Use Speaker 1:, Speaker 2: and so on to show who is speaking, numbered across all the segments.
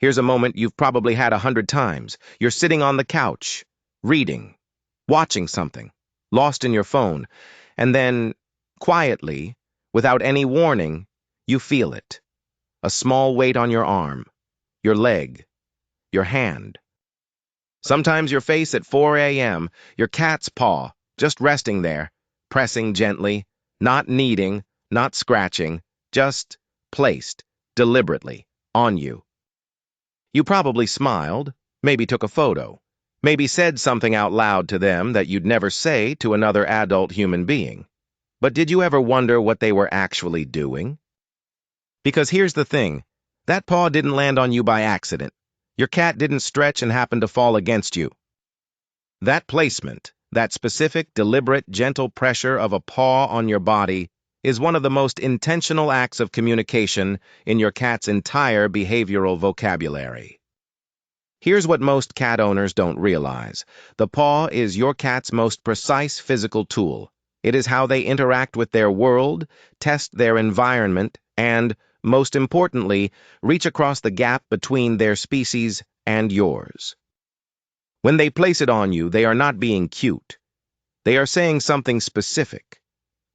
Speaker 1: Here's a moment you've probably had 100 times. You're sitting on the couch, reading, watching something, lost in your phone, and then, quietly, without any warning, you feel it. A small weight on your arm, your leg, your hand. Sometimes your face at 4 a.m., your cat's paw, just resting there, pressing gently, not kneading, not scratching, just placed, deliberately, on you. You probably smiled, maybe took a photo, maybe said something out loud to them that you'd never say to another adult human being. But did you ever wonder what they were actually doing? Because here's the thing, that paw didn't land on you by accident. Your cat didn't stretch and happen to fall against you. That placement, that specific, deliberate, gentle pressure of a paw on your body is one of the most intentional acts of communication in your cat's entire behavioral vocabulary. Here's what most cat owners don't realize. The paw is your cat's most precise physical tool. It is how they interact with their world, test their environment, and, most importantly, reach across the gap between their species and yours. When they place it on you, they are not being cute. They are saying something specific.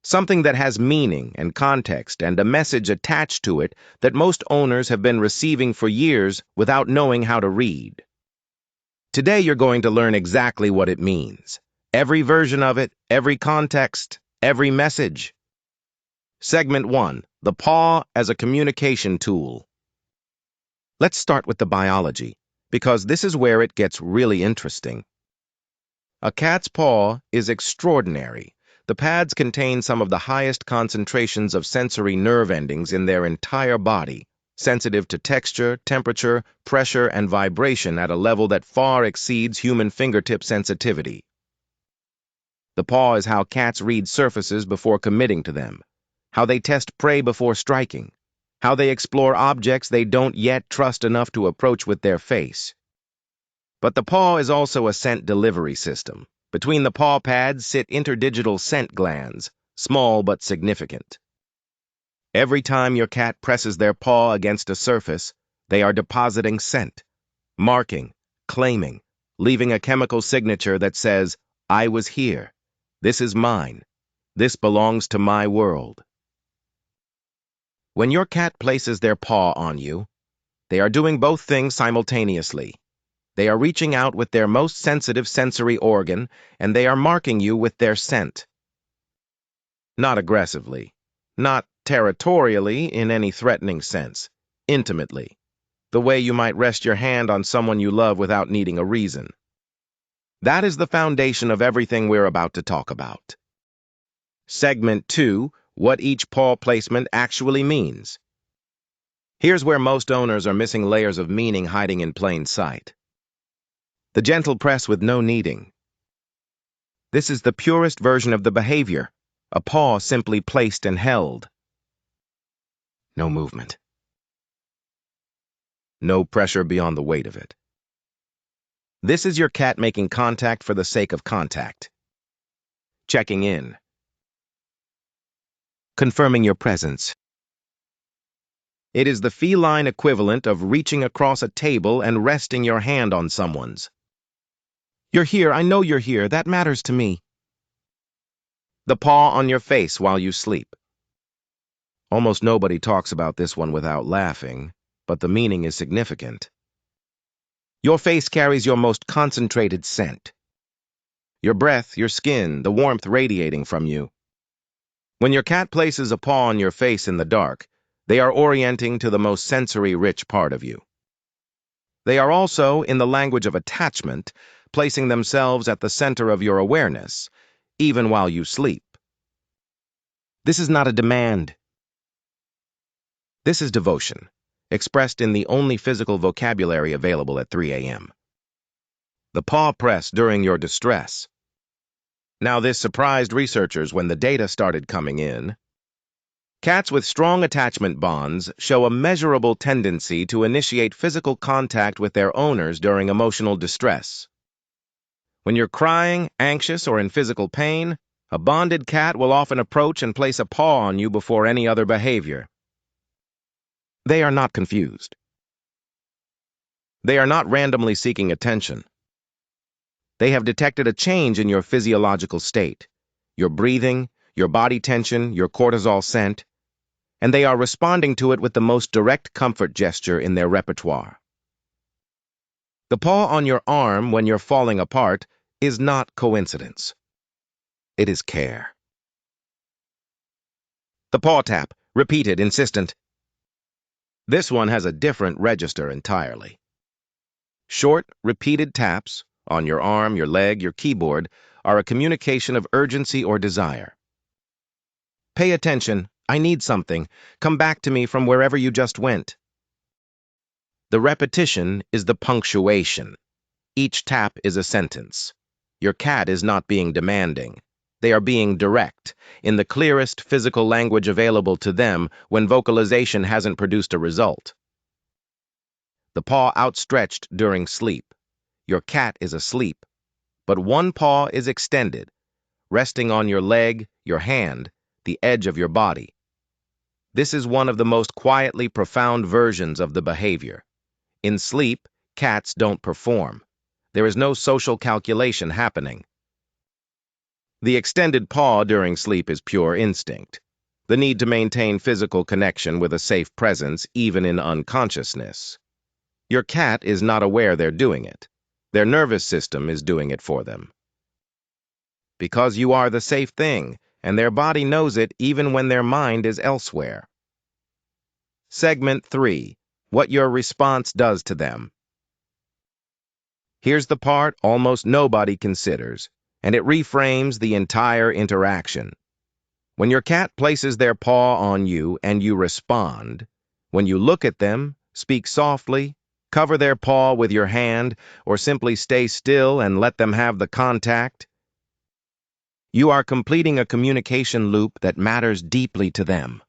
Speaker 1: Something that has meaning and context and a message attached to it that most owners have been receiving for years without knowing how to read. Today you're going to learn exactly what it means. Every version of it, every context, every message. Segment 1. The paw as a communication tool. Let's start with the biology, because this is where it gets really interesting. A cat's paw is extraordinary. The pads contain some of the highest concentrations of sensory nerve endings in their entire body, sensitive to texture, temperature, pressure, and vibration at a level that far exceeds human fingertip sensitivity. The paw is how cats read surfaces before committing to them, how they test prey before striking, how they explore objects they don't yet trust enough to approach with their face. But the paw is also a scent delivery system. Between the paw pads sit interdigital scent glands, small but significant. Every time your cat presses their paw against a surface, they are depositing scent, marking, claiming, leaving a chemical signature that says, "I was here. This is mine. This belongs to my world." When your cat places their paw on you, they are doing both things simultaneously. They are reaching out with their most sensitive sensory organ, and they are marking you with their scent. Not aggressively, not territorially in any threatening sense, intimately, the way you might rest your hand on someone you love without needing a reason. That is the foundation of everything we're about to talk about. Segment 2, what each paw placement actually means. Here's where most owners are missing layers of meaning hiding in plain sight. The gentle press with no kneading. This is the purest version of the behavior, a paw simply placed and held. No movement. No pressure beyond the weight of it. This is your cat making contact for the sake of contact. Checking in. Confirming your presence. It is the feline equivalent of reaching across a table and resting your hand on someone's. "You're here, I know you're here, that matters to me." The paw on your face while you sleep. Almost nobody talks about this one without laughing, but the meaning is significant. Your face carries your most concentrated scent. Your breath, your skin, the warmth radiating from you. When your cat places a paw on your face in the dark, they are orienting to the most sensory-rich part of you. They are also, in the language of attachment, placing themselves at the center of your awareness, even while you sleep. This is not a demand. This is devotion, expressed in the only physical vocabulary available at 3 a.m. The paw press during your distress. Now this surprised researchers when the data started coming in. Cats with strong attachment bonds show a measurable tendency to initiate physical contact with their owners during emotional distress. When you're crying, anxious, or in physical pain, a bonded cat will often approach and place a paw on you before any other behavior. They are not confused. They are not randomly seeking attention. They have detected a change in your physiological state, your breathing, your body tension, your cortisol scent, and they are responding to it with the most direct comfort gesture in their repertoire. The paw on your arm when you're falling apart is not coincidence. It is care. The paw tap, repeated, insistent. This one has a different register entirely. Short, repeated taps on your arm, your leg, your keyboard are a communication of urgency or desire. Pay attention. I need something. Come back to me from wherever you just went. The repetition is the punctuation. Each tap is a sentence. Your cat is not being demanding. They are being direct, in the clearest physical language available to them when vocalization hasn't produced a result. The paw outstretched during sleep. Your cat is asleep, but one paw is extended, resting on your leg, your hand, the edge of your body. This is one of the most quietly profound versions of the behavior. In sleep, cats don't perform. There is no social calculation happening. The extended paw during sleep is pure instinct. The need to maintain physical connection with a safe presence even in unconsciousness. Your cat is not aware they're doing it. Their nervous system is doing it for them. Because you are the safe thing, and their body knows it even when their mind is elsewhere. Segment 3. What your response does to them. Here's the part almost nobody considers, and it reframes the entire interaction. When your cat places their paw on you and you respond, when you look at them, speak softly, cover their paw with your hand, or simply stay still and let them have the contact, you are completing a communication loop that matters deeply to them.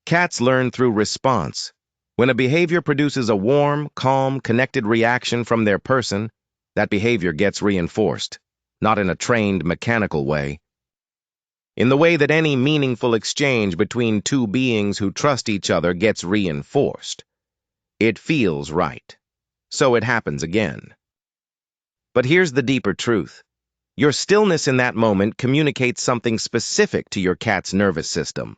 Speaker 1: Cats learn through response. When a behavior produces a warm, calm, connected reaction from their person, that behavior gets reinforced, not in a trained, mechanical way. In the way that any meaningful exchange between two beings who trust each other gets reinforced. It feels right. So it happens again. But here's the deeper truth. Your stillness in that moment communicates something specific to your cat's nervous system.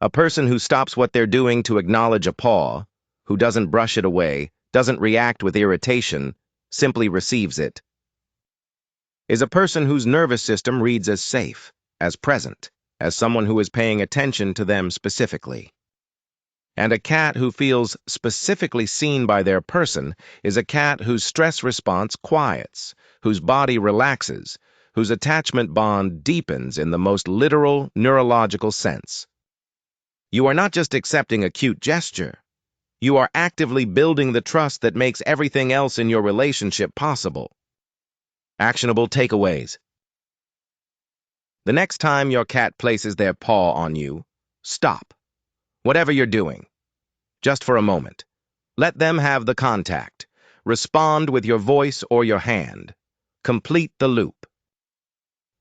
Speaker 1: A person who stops what they're doing to acknowledge a paw, who doesn't brush it away, doesn't react with irritation, simply receives it, is a person whose nervous system reads as safe, as present, as someone who is paying attention to them specifically. And a cat who feels specifically seen by their person is a cat whose stress response quiets, whose body relaxes, whose attachment bond deepens in the most literal neurological sense. You are not just accepting a cute gesture. You are actively building the trust that makes everything else in your relationship possible. Actionable takeaways. The next time your cat places their paw on you, stop. Whatever you're doing. Just for a moment. Let them have the contact. Respond with your voice or your hand. Complete the loop.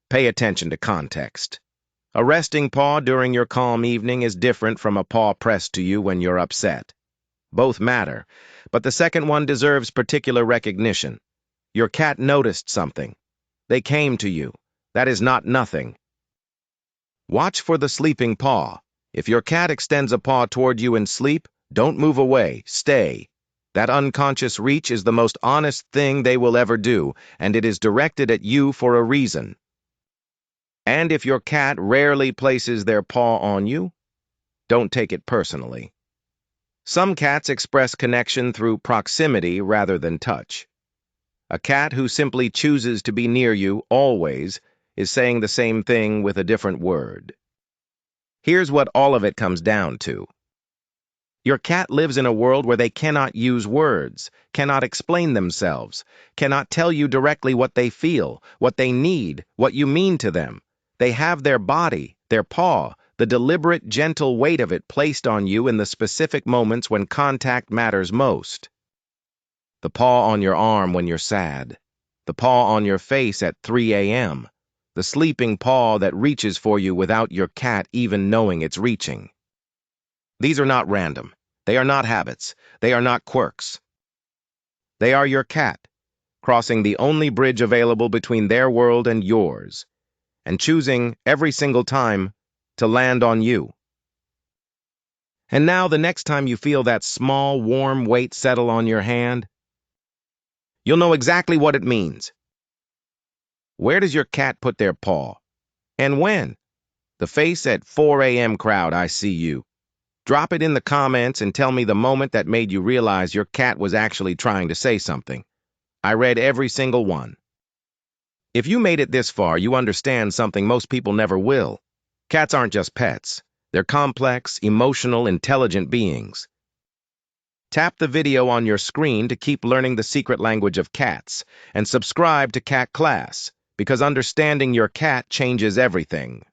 Speaker 1: Pay attention to context. A resting paw during your calm evening is different from a paw pressed to you when you're upset. Both matter, but the second one deserves particular recognition. Your cat noticed something. They came to you. That is not nothing. Watch for the sleeping paw. If your cat extends a paw toward you in sleep, don't move away. Stay. That unconscious reach is the most honest thing they will ever do, and it is directed at you for a reason. And if your cat rarely places their paw on you, don't take it personally. Some cats express connection through proximity rather than touch. A cat who simply chooses to be near you always is saying the same thing with a different word. Here's what all of it comes down to. Your cat lives in a world where they cannot use words, cannot explain themselves, cannot tell you directly what they feel, what they need, what you mean to them. They have their body, their paw, the deliberate, gentle weight of it placed on you in the specific moments when contact matters most. The paw on your arm when you're sad. The paw on your face at 3 a.m. The sleeping paw that reaches for you without your cat even knowing it's reaching. These are not random. They are not habits. They are not quirks. They are your cat, crossing the only bridge available between their world and yours, and choosing every single time to land on you. And now, the next time you feel that small, warm weight settle on your hand, you'll know exactly what it means. Where does your cat put their paw? And when? The face at 4 a.m. crowd, I see you. Drop it in the comments and tell me the moment that made you realize your cat was actually trying to say something. I read every single one. If you made it this far, you understand something most people never will. Cats aren't just pets. They're complex, emotional, intelligent beings. Tap the video on your screen to keep learning the secret language of cats, and subscribe to Cat Class, because understanding your cat changes everything.